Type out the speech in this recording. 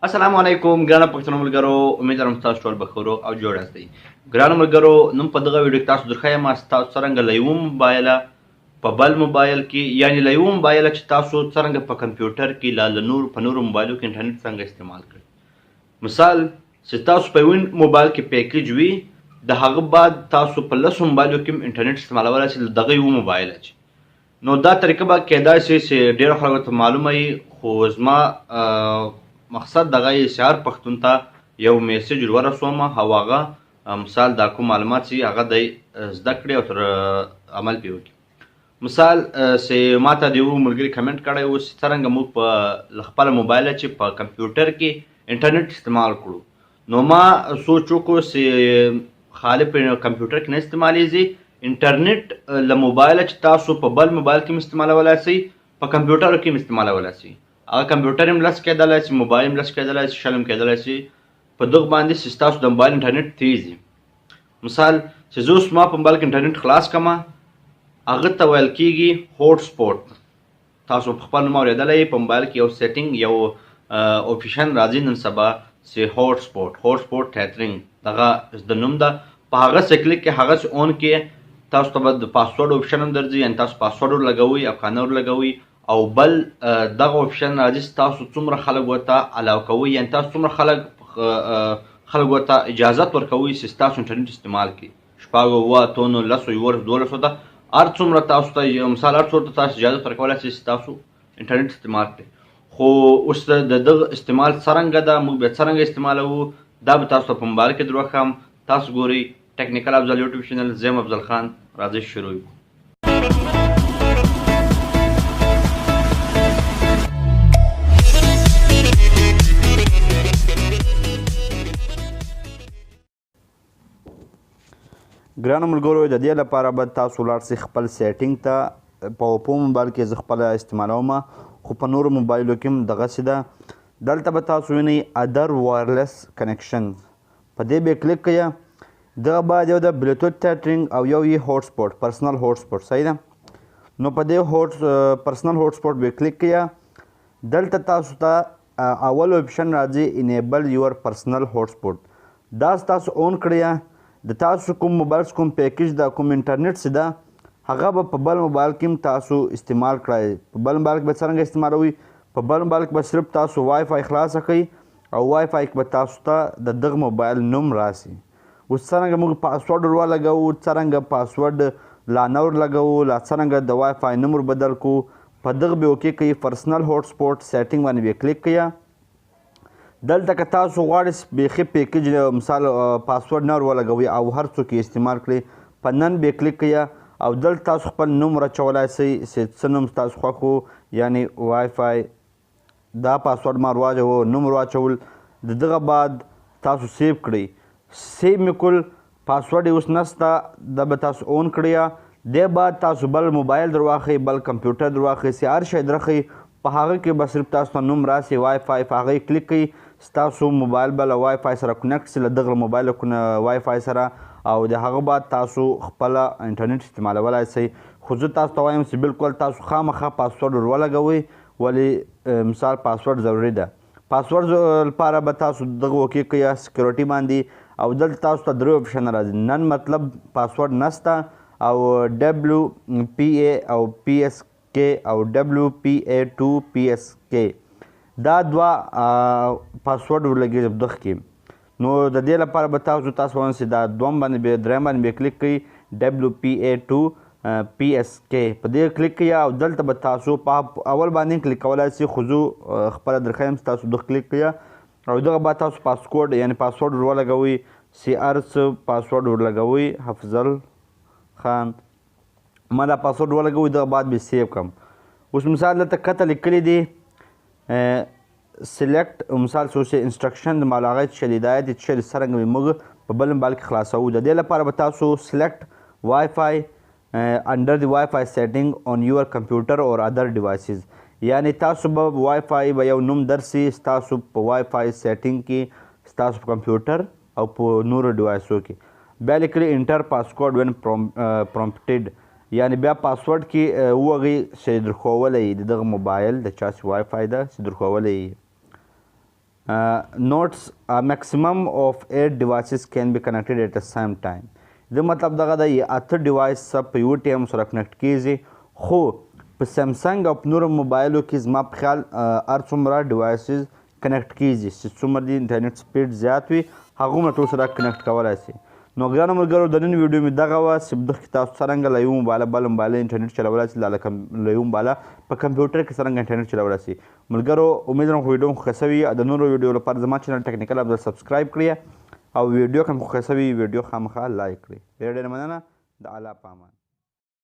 السلام علیکم ګرانه پښتنو ملګرو، امید لرم تاسو ټول بخیر او جوړ یاستئ. ګرانو ملګرو، نن په دغه ویډیو کې تاسو درښیم تاسو څرنګه له یوه موبایله په بل موبایل کې، یعنې له یوه موبایله چې تاسو څرنګه په کمپیوټر کې په نورو موبایلو کې انټرنیټ څنګه استعمال کړئ. مثال چې تاسو په یوه موبایل کې پیکیج وي، د هغه بعد تاسو په 10 موبایلو کې انټرنیټ استعمالولی شئ له دغه یوه موبایله چې نو دا طریقه به کیدای شي چې ډېرو خلکو ته معلومه وي، خو زما مقصد دغه یې چې هر پښتون ته یو میسج ورسوم او هغه مثال دا کوم معلومات چې هغه دی زده کړي او تر عمل پرې وکړي. مثال چې ماته د یو ملګري کمنټ کړی و چې څرنګه موږ په له خپله موبایله چې په کمپیوټر کې انټرنیټ استعمال کړو. نو ما سوچ وکړو چې خالي په کمپیوټر کې نه استعمالیږي، انټرنیټ له موبایله چې تاسو په بل موبایل کې هم استعمالولی شئ، په کمپیوټر کې هم استعمالولی شئ. هغه کمپیوټر هم لس کېدلی شي، موبایل هم لس کېدلی شي، شل هم کېدلی شي. په دغه باندې چې ستاسو د موبایل انټرنیټ تیز وي. مثال چې زه اوس ما په موبایل کې انټرنیټ خلاص کړم، هغه ته ویل کېږي هوټ سپوټ. تاسو په خپل نوم اورېدلی په موبایل کې یو سیټینګ یو اپشن راځي نن سبا چې هوټ سپوټ ټیترینګ دغه د نوم ده. په هغه څه کلیک کې هغه څه اون کې تاسو ته به د پاسورډ اپشن هم درځي، یعنې تاسو پاسورډ ورلګوئ او که نه ورلګوئ. او بل دغه اپشن راځي چې تاسو څومره خلک ورته الاو کوئ، یعنې تاسو څومره خلک ورته اجازت ورکوئ چې ستاسو انټرنیټ استعمال کړي. 6 اوه اتو 19 11 12 ته هر څومره تاسو ته مثال هر څومره تاسو اجازت ورکولی شئ چې تاسو انټرنیټ استعمال کړئ. خو اوس د دغه استعمال څرنګه ده، موږ بیا څرنګه استعمالوو، دا به تاسو ته په موبایل کې در وښیم. تاسو ګورئ ټیکنیکل افضل یوټیوب چینل، زه یم افضل خان. راځئ شروع کړو. ګرانو ملګرو، د دې لپاره به تاسو ولاړ شئ خپل سیټینګ ته. په اوپو موبایل کې زه خپله استعمالوم، خو په نورو موبایلو کې هم دغسې ده. دلته به تاسو وینئ ادر وایرلیس کنیکشن، په دې به کلیک کړئ. دغه بعد یو د بلوتوت ټیترینګ او یو یې هوټ سپوټ، پرسنل هوټ سپوټ، صحیح ده. نو په دې پرسنل هوټ سپوټ به کلیک کړئ. دلته تاسو ته اول اپشن راځي انیبل یور پرسنل هوټ سپوټ. دا تاسو اون کړئ. د تاسو کوم موبایل کوم پیکیج ده، کوم انټرنیټ چې ده، هغه به په بل موبایل کې هم تاسو استعمال کړئ. په بل موبایل کې به څرنګه استعمالوئ، په بل موبایل کې به صرف تاسو وای فای خلاصه کړئ او وای فای کې به تاسو ته د دغه موبایل نوم راسي. اوس څرنګه موږ پاسورډ ورولګوو، څرنګه پاسورډ لا نه ورلګوو، لا څرنګه د وای فای نوم ور بدل کړو، په دغه به اوکې کوئ. پرسنل هوټ سپوټ سیټینګ باندې به کلیک کړئ. دلته که تاسو غواړئ بیخي پیکیج مثال پاسورډ نه ورولګوئ او هر څوک یې استعمال کړئ، په نن به کلیک کړئ او دلته تاسو خپل نوم ورچولی شئ چې څه نوم ستاسو خوښ و، یعنې وای فای دا پاسورډ ما ورواچوو، نوم ورواچول. د دغه بعد تاسو سیو کړئ. سیو مې کړل، پاسورډ یې اوس نشته، دا به تاسو اون کړئ. دې بعد تاسو بل موبایل در واخلئ، بل کمپیوټر در واخلئ، هر شی در اخلئ، په هغه کې به صرف تاسو ته نوم راسي وای فای، په هغه یې کلیک کړئ. ستاسو موبایل به له وای فای سره کنیکټ شي، له دغه موبایل وای فای سره، او د هغه بعد تاسو خپله انټرنیټ استعمالولی شئ. خو زه تاسو ته وایم چې بالکل تاسو خامخا پاسورډ ور ولګوئ، ولې مثال پاسورډ ضروري ده. پاسورډ لپاره به تاسو دغه اوکې کړئ سکیورټي باندې، او دلته تاسو ته درې اپشن راځي. نن مطلب پاسورډ نشته، او ډبلو پی ای او پی ایس کې او ډبلو پی ای 2 پی ایس کې، دا دوه پاسورډ ورلګېږي په دغه کې. نو د دې لپاره به تاسو وایم چې دا دوم باندې دریم باندې به کلیک کړئ، ډبلو پی ای 2 پی ایس کې، په دې کلیک کړئ. او دلته به تاسو په اول باندې کلیک کولی شئ، خو زه خپله درښیم چې تاسو دغه کلیک کړئ. او دغه بعد تاسو پاسکوډ یعنې پاسورډ ورولګوئ، چې هر څه پاسورډ ورلګوئ. حفظل خان ما دا پاسورډ ورلګوئ، دغه بعد به سیو کړم. اوس مثال دلته کته لیکلی دی سلیکټ، مثال څه انسټرکشن د مال هغه چې هدایت چې څرنګه به موږ په بل موبایل کې خلاصوو. د دې لپاره به تاسو سلیکټ وای فای انډر د وای فای سیټینګ آن یور کمپیوټر اور ادر ډیوایسز، یعنې تاسو به وای فای به یو نوم درسي ستاسو په وای فای سیټینګ کې، ستاسو په کمپیوټر او په نورو ډیوایسو کې. بیا لیکلي انټر پاسکوډ وین پرومپټډ، یعنې بیا پاسورډ کې ووغئ چې درښولی د دغه موبایل د چا چې وای فای ده چې درښولی یې. notes a maximum of 8 devices can be connected at the same time. د مطلب دغه د 8 ډیوایس په یو ټایم سره کنیکټ کیږي خو په سامسنګ او په نورو موبایلو کې زما په خیال هر څومره ډیوایسز کنیکټ کیږي چې څومره د انټرنیټ سپیډ زیات وي هغومره ټول سره کنیکټ کولی شي. نو ګرانو ملګرو د نن ویډیو مې دغه وه چې دغې تاسو څرنګه له یو موبایله بل موبایله انټرنیټ چلولی شي له یو موبایله په کمپیوټر کې څرنګه انټرنیټ چلولی شي. ملګرو امید لرم ویډیو مو خوښه شوي د نورو ویډیو لپاره زما چینل ټکنیکل افضل سبسکرایب کړئ او ویډیو که مو خوښه شوي ویډیو خامخا لایک کړئ. ډېر ډېر مننه. د الله په امان.